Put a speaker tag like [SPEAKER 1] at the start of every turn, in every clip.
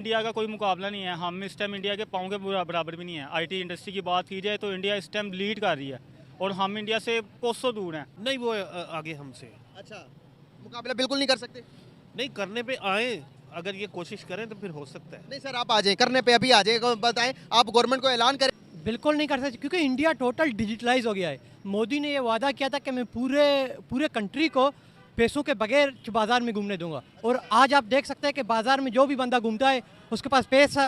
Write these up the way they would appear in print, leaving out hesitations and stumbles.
[SPEAKER 1] India का कोई मुकाबला नहीं है। हम इस टाइम इंडिया के पाँव के बराबर भी नहीं है। आईटी इंडस्ट्री की बात की जाए तो इंडिया इस टाइम लीड कर रही है और हम इंडिया से कोसों दूर हैं।
[SPEAKER 2] नहीं वो आगे हमसे
[SPEAKER 3] अच्छा, मुकाबला बिल्कुल नहीं कर सकते?
[SPEAKER 2] नहीं करने पे आए, अगर ये कोशिश करें तो फिर हो सकता है।
[SPEAKER 3] नहीं सर, आप आ जाएं, करने पे अभी आ जाए, बताएं, आप गवर्नमेंट को ऐलान करें।
[SPEAKER 4] बिल्कुल नहीं कर सकते क्योंकि इंडिया टोटल डिजिटलाइज हो गया है। मोदी ने ये वादा किया था कि मैं पूरे पूरे कंट्री को पैसों के बगैर बाज़ार में घूमने दूंगा, और आज आप देख सकते हैं कि बाज़ार में जो भी बंदा घूमता है उसके पास पैसा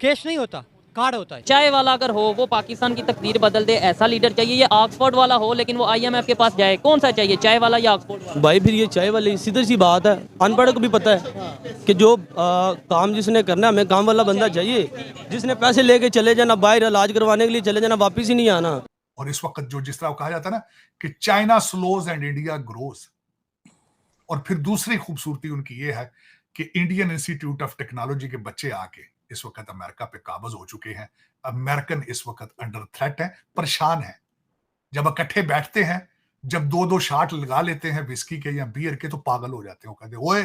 [SPEAKER 4] कैश नहीं होता, कार्ड होता है।
[SPEAKER 5] चाय वाला अगर हो वो पाकिस्तान की तकदीर बदल दे, ऐसा लीडर चाहिए। ये ऑक्सफोर्ड वाला हो लेकिन वो आईएमएफ के पास जाए, कौन सा चाहिए, चाय वाला या ऑक्सफोर्ड वाला?
[SPEAKER 6] भाई फिर ये चाय वाली सीधी सी बात है, अनपढ़ को भी पता है कि जो काम जिसने करना है, हमें काम वाला बंदा चाहिए जिसने पैसे लेके चले जाना, बाहर इलाज करवाने के लिए चले जाना, वापिस ही नहीं आना।
[SPEAKER 7] और इस वक्त जो जिस तरह कहा जाता है ना कि China slows and India grows, और फिर दूसरी खूबसूरती उनकी ये है कि इंडियन इंस्टीट्यूट ऑफ टेक्नोलॉजी के बच्चे आके इस वक्त अमेरिका पे काबज हो चुके हैं। अमेरिकन इस वक्त अंडर थ्रेट है, परेशान है। जब इकट्ठे बैठते हैं, जब दो दो शाट लगा लेते हैं विस्की के या बियर के, तो पागल हो जाते हैं। वो कहते हैं ओए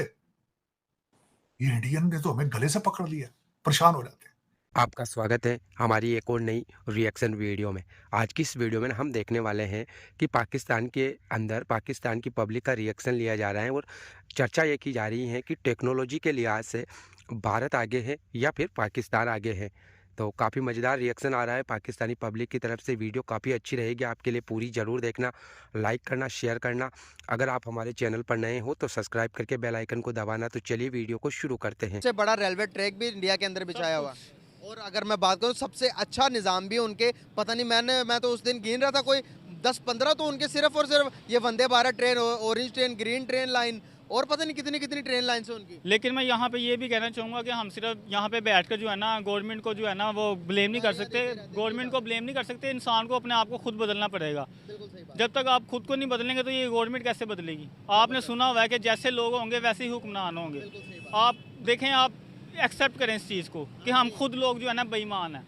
[SPEAKER 7] ये इंडियन ने तो हमें गले से पकड़ लिया, परेशान हो जाते हैं।
[SPEAKER 8] आपका स्वागत है हमारी एक और नई रिएक्शन वीडियो में। आज की इस वीडियो में हम देखने वाले हैं कि पाकिस्तान के अंदर पाकिस्तान की पब्लिक का रिएक्शन लिया जा रहा है और चर्चा ये की जा रही है कि टेक्नोलॉजी के लिहाज से भारत आगे है या फिर पाकिस्तान आगे है। तो काफ़ी मज़ेदार रिएक्शन आ रहा है पाकिस्तानी पब्लिक की तरफ से। वीडियो काफ़ी अच्छी रहेगी आपके लिए, पूरी ज़रूर देखना, लाइक करना, शेयर करना। अगर आप हमारे चैनल पर नए हो तो सब्सक्राइब करके बेल आइकन को दबाना। तो चलिए वीडियो को शुरू करते हैं।
[SPEAKER 3] सबसे बड़ा रेलवे ट्रैक भी इंडिया के अंदर बिछाया हुआ, और अगर मैं बात करूं सबसे अच्छा निज़ाम भी उनके, पता नहीं मैं तो उस दिन गिन रहा था कोई 10-15 तो उनके सिर्फ और सिर्फ ये Vande Bharat train, orange train, green train line, और पता नहीं कितनी कितनी ट्रेन लाइन से उनकी।
[SPEAKER 1] लेकिन मैं यहाँ पे ये भी कहना चाहूँगा कि हम सिर्फ यहाँ पे बैठकर जो है ना गवर्नमेंट को जो है ना वो ब्लेम नहीं कर सकते। गवर्नमेंट को ब्लेम नहीं कर सकते, इंसान को अपने आप को खुद बदलना पड़ेगा। जब तक आप खुद को नहीं बदलेंगे तो ये गवर्नमेंट कैसे बदलेगी? आपने सुना हुआ है कि जैसे लोग होंगे वैसे ही हुक्मरान होंगे। आप देखें, आप एक्सेप्ट करें इस चीज़ को कि हम खुद लोग जो है ना बेईमान हैं।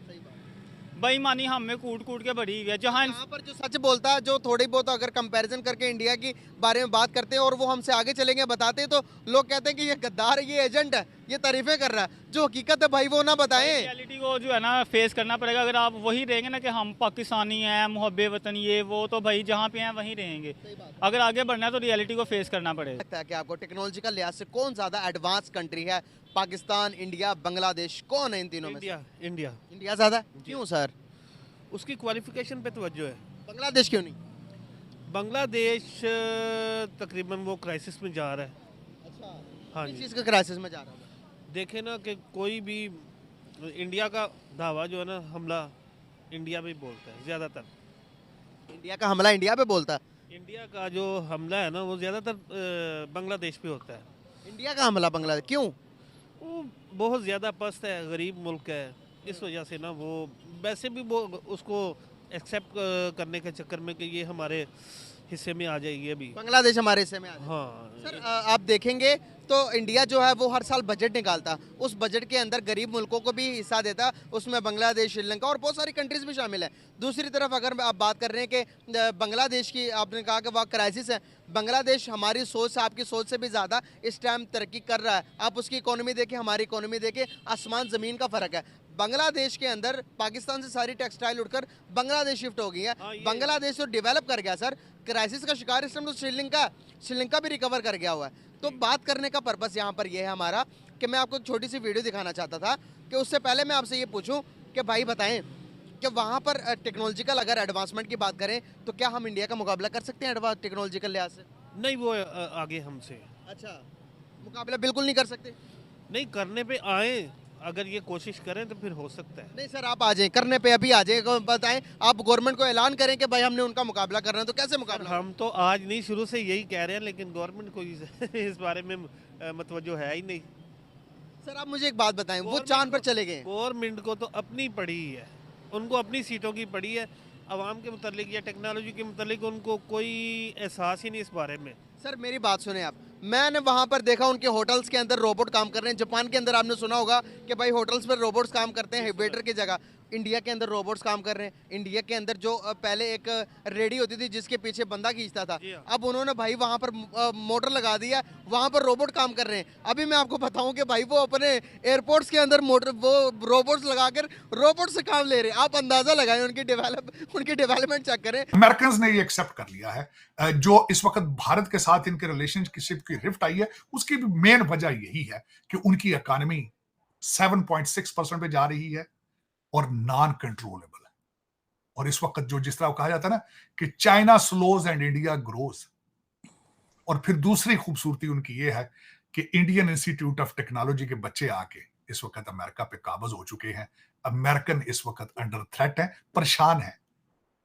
[SPEAKER 1] बेईमानी हम में कूट कूट के भरी हुई है। जहाँ
[SPEAKER 3] यहाँ पर जो सच बोलता है, जो थोड़ी बहुत अगर कंपैरिजन करके इंडिया की बारे में बात करते हैं और वो हमसे आगे चलेंगे बताते हैं, तो लोग कहते हैं कि ये गद्दार है, ये एजेंट है, ये तारीफें कर रहा है। जो हकीकत है भाई वो ना बताएं।
[SPEAKER 1] रियलिटी को जो है ना फेस करना पड़ेगा। अगर आप वही रहेंगे ना कि हम पाकिस्तानी हैं, मुहब्बे वतन ये वो, तो भाई जहाँ पे हैं वहीं रहेंगे। अगर आगे बढ़ना है तो रियलिटी को फेस करना पड़ेगा।
[SPEAKER 3] लगता है कि आपको टेक्नोलॉजी का लिहाज से कौन ज़्यादा एडवांस कंट्री है? पाकिस्तान, इंडिया, बांग्लादेश, कौन है इन तीनों में से?
[SPEAKER 2] इंडिया
[SPEAKER 3] इंडिया ज़्यादा? क्यों सर?
[SPEAKER 2] उसकी क्वालिफिकेशन पे तवज्जो है।
[SPEAKER 3] बांग्लादेश क्यों नहीं?
[SPEAKER 2] बांग्लादेश तकरीबन वो क्राइसिस में जा रहा है।
[SPEAKER 3] अच्छा,
[SPEAKER 2] हाँ
[SPEAKER 3] किस
[SPEAKER 2] जी,
[SPEAKER 3] चीज़ का क्राइसिस में जा रहा है?
[SPEAKER 2] देखे ना कि कोई भी इंडिया का धावा जो है ना, हमला इंडिया में ही बोलता है ज़्यादातर।
[SPEAKER 3] इंडिया का हमला इंडिया पे बोलता है?
[SPEAKER 2] इंडिया का जो हमला है ना वो ज़्यादातर बांग्लादेश पे होता है।
[SPEAKER 3] इंडिया का हमला बांग्लादेश क्यों?
[SPEAKER 2] वो बहुत ज़्यादा पस्त है, गरीब मुल्क है, इस वजह से ना वो वैसे भी वो उसको एक्सेप्ट करने के चक्कर में कि ये हमारे हिस्से में आ जाएगी अभी।
[SPEAKER 3] बांग्लादेश हमारे हिस्से में आ जाए।
[SPEAKER 2] हाँ
[SPEAKER 3] सर आप देखेंगे तो इंडिया जो है वो हर साल बजट निकालता, उस बजट के अंदर गरीब मुल्कों को भी हिस्सा देता, उसमें बांग्लादेश, श्रीलंका और बहुत सारी कंट्रीज भी शामिल है। दूसरी तरफ अगर आप बात कर रहे हैं कि बांग्लादेश की, आपने कहा कि वह क्राइसिस है, बांग्लादेश हमारी सोच से, आपकी सोच से भी ज़्यादा इस टाइम तरक्की कर रहा है। आप उसकी इकोनॉमी देखें, हमारी इकोनॉमी देखें, आसमान ज़मीन का फ़र्क है। बांग्लादेश के अंदर पाकिस्तान से सारी टेक्सटाइल उठकर बांग्लादेश शिफ्ट हो गई है। बांग्लादेश तो डेवलप कर गया सर, क्राइसिस का शिकार इस टाइम तो श्रीलंका भी रिकवर कर गया हुआ है। तो बात करने का पर्पस यहाँ पर यह है हमारा कि मैं आपको एक छोटी सी वीडियो दिखाना चाहता था कि उससे पहले मैं आपसे ये पूछूं कि भाई बताएं कि वहाँ पर टेक्नोलॉजिकल अगर एडवांसमेंट की बात करें तो क्या हम इंडिया का मुकाबला कर सकते हैं टेक्नोलॉजिकल लिहाज से?
[SPEAKER 2] नहीं वो आगे हमसे।
[SPEAKER 3] अच्छा, मुकाबला बिल्कुल नहीं कर सकते?
[SPEAKER 2] नहीं करने पे आए, अगर ये कोशिश करें तो फिर हो सकता है।
[SPEAKER 3] नहीं सर, आप आ जाएं, करने पे अभी आ जाएं, बताएं, आप गवर्नमेंट को ऐलान करें कि भाई हमने उनका मुकाबला करना है, तो कैसे मुकाबला?
[SPEAKER 2] हम तो आज नहीं, शुरू से यही कह रहे हैं, लेकिन गवर्नमेंट को इस बारे में मतवज्जो है ही नहीं।
[SPEAKER 3] सर आप मुझे एक बात बताएं, वो चांद पर चले गए।
[SPEAKER 2] गवर्नमेंट को तो अपनी पड़ी है, उनको अपनी सीटों की पड़ी है। आवाम के मुतालिक या टेक्नोलॉजी के मुतालिक उनको कोई एहसास ही नहीं इस बारे में।
[SPEAKER 3] सर मेरी बात सुने आप, मैंने वहाँ पर देखा उनके होटल्स के अंदर रोबोट काम कर रहे हैं। जापान के अंदर आपने सुना होगा कि भाई होटल्स पर रोबोट्स काम करते हैं वेटर की जगह। इंडिया के अंदर रोबोट्स काम कर रहे हैं। इंडिया के अंदर जो पहले एक रेडी होती थी जिसके पीछे बंदा खींचता था,
[SPEAKER 2] जी हाँ।
[SPEAKER 3] अब उन्होंने भाई वहाँ पर मोटर लगा दिया, वहाँ पर रोबोट काम कर रहे हैं। अभी मैं आपको बताऊं कि भाई वो अपने एयरपोर्ट्स के अंदर मोटर वो रोबोट्स लगाकर रोबोट से काम ले रहे हैं। आप अंदाजा लगाएं, उनकी डेवलपमेंट चेक करें।
[SPEAKER 7] अमेरिकन ने ये एक्सेप्ट कर लिया है। जो इस वक्त भारत के साथ इनके रिलेशनशिप की रिफ्ट आई है, उसकी भी मेन वजह यही है कि उनकी इकोनॉमी 7.6% पे जा रही है और नॉन कंट्रोलेबल है। और इस वक्त जो जिस तरह कहा जाता है ना कि China slows and India grows, और फिर दूसरी खूबसूरती उनकी ये है कि इंडियन इंस्टीट्यूट ऑफ टेक्नोलॉजी के बच्चे आके इस वक्त अमेरिका पे काबज हो चुके हैं। अमेरिकन इस वक्त अंडर थ्रेट है, परेशान है।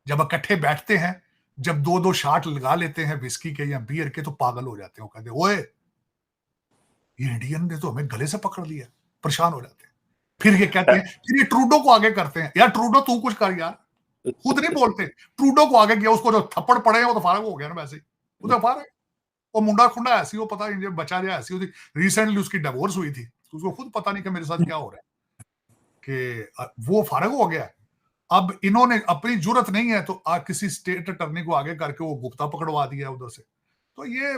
[SPEAKER 7] जब इकट्ठे बैठते हैं, जब 2-2 शॉट लगा लेते हैं विस्की के या बियर के, तो पागल हो जाते हैं। वो कहते हैं ओए ये इंडियन ने तो हमें गले से पकड़ लिया, परेशान हो जाते हैं। फिर ये कहते हैं, फिर ये ट्रूडो को आगे करते हैं, यार ट्रूडो तू कुछ कर यार, खुद नहीं बोलते। ट्रूडो को आगे किया, उसको जो थप्पड़ पड़े हैं वो तो फारग हो गया ना वैसे ही, वो तो फारग। वो मुंडा खुंडा ऐसी हो, पता नहीं बचा जाए ऐसी होती। रिसेंटली उसकी डिवोर्स हुई थी, उसको खुद पता नहीं कि मेरे साथ क्या हो रहा है, कि वो फारग हो गया। अब इन्होंने अपनी जरूरत नहीं है तो किसी स्टेट अटर्नी को आगे करके वो गुप्ता पकड़वा दिया उधर से। तो ये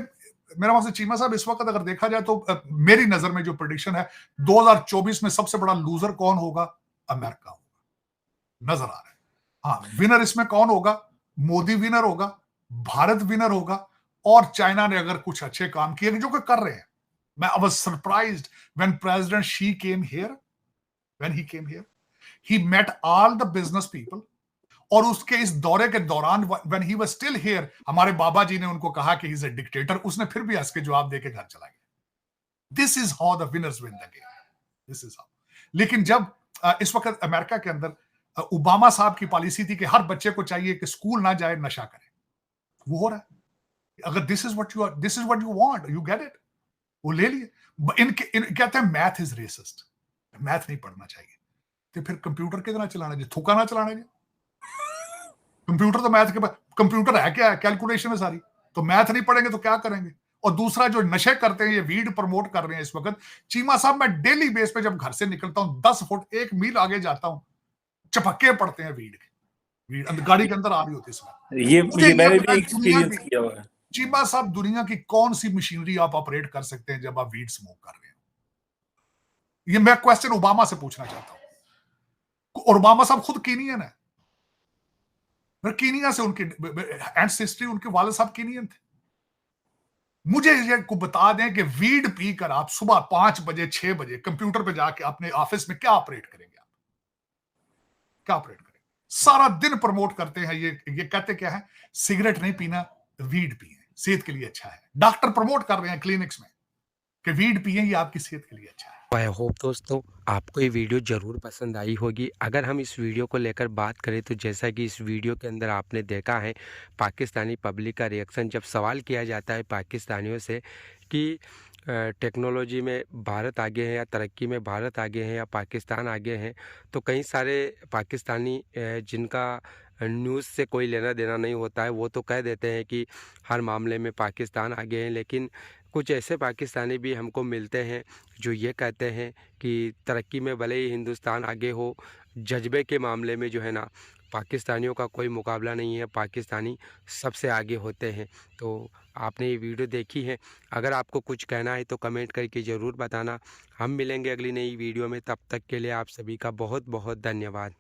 [SPEAKER 7] मेरा मतलब चीमा साहब, इस वक्त अगर देखा जाए तो मेरी नजर में जो प्रेडिक्शन है 2024 में सबसे बड़ा लूजर कौन होगा, अमेरिका होगा, नजर आ रहा है। हाँ, विनर इसमें कौन होगा, मोदी विनर होगा, भारत विनर होगा, और चाइना ने अगर कुछ अच्छे काम किए जो कि कर रहे हैं। मैं I was surprised when president she came here, when he came here he met all the business people, और उसके इस दौरे के दौरान when he was still here, हमारे बाबा जी ने उनको कहा कि he's a dictator, उसने फिर भी हंस के जवाब देके घर चला गया। This is how the winners win the game. This is how. लेकिन जब इस वक्त अमेरिका के अंदर ओबामा साहब की पॉलिसी थी कि हर बच्चे को चाहिए कि स्कूल ना जाए, नशा करे, वो हो रहा है। अगर this is what you want, you get it, वो ले लिए। कहते हैं मैथ इज रेसिस्ट, मैथ नहीं पढ़ना चाहिए, तो फिर कंप्यूटर कितना चलाना चाहिए, थूका ना चलाना चाहिए। कंप्यूटर तो मैथ के कंप्यूटर है क्या है, कैलकुलेशन है सारी, तो मैथ नहीं पढ़ेंगे तो क्या करेंगे। और दूसरा जो नशे करते हैं, ये वीड प्रमोट कर रहे हैं इस वक्त। चीमा साहब, मैं डेली बेस पे जब घर से निकलता हूं 10 फुट 1 मील आगे जाता हूं, चपक्के पड़ते हैं वीड के, वीड गाड़ी के अंदर आ रही होती है इसमें।
[SPEAKER 9] ये मैंने भी एक्सपीरियंस किया हुआ है।
[SPEAKER 7] चीमा साहब, दुनिया की कौन सी मशीनरी आप ऑपरेट कर सकते हैं जब आप वीड स्मोक कर रहे हैं? ये मैं क्वेश्चन ओबामा से पूछना चाहता हूं। और ओबामा साहब खुद कीनियन है, कीनिया से उनकी एंसेस्ट्री, उनके वाले साहब कीनियन थे। मुझे ये को बता दें कि वीड पीकर आप सुबह 5 बजे 6 बजे कंप्यूटर पे जाके अपने ऑफिस में क्या ऑपरेट करेंगे? आप क्या ऑपरेट करेंगे? सारा दिन प्रमोट करते हैं, ये कहते क्या है, सिगरेट नहीं पीना, वीड पिए, सेहत के लिए अच्छा है। डॉक्टर प्रमोट कर रहे हैं क्लिनिक्स में कि वीड पिए, ये आपकी सेहत के लिए अच्छा है।
[SPEAKER 8] आई होप दोस्तों आपको ये वीडियो ज़रूर पसंद आई होगी। अगर हम इस वीडियो को लेकर बात करें तो जैसा कि इस वीडियो के अंदर आपने देखा है, पाकिस्तानी पब्लिक का रिएक्शन जब सवाल किया जाता है पाकिस्तानियों से कि टेक्नोलॉजी में भारत आगे है या तरक्की में भारत आगे है या पाकिस्तान आगे है, तो कई सारे पाकिस्तानी जिनका न्यूज़ से कोई लेना देना नहीं होता है, वो तो कह देते हैं कि हर मामले में पाकिस्तान आगे है। लेकिन कुछ ऐसे पाकिस्तानी भी हमको मिलते हैं जो ये कहते हैं कि तरक्की में भले ही हिंदुस्तान आगे हो, जज्बे के मामले में जो है ना पाकिस्तानियों का कोई मुकाबला नहीं है, पाकिस्तानी सबसे आगे होते हैं। तो आपने ये वीडियो देखी है, अगर आपको कुछ कहना है तो कमेंट करके ज़रूर बताना। हम मिलेंगे अगली नई वीडियो में, तब तक के लिए आप सभी का बहुत बहुत धन्यवाद।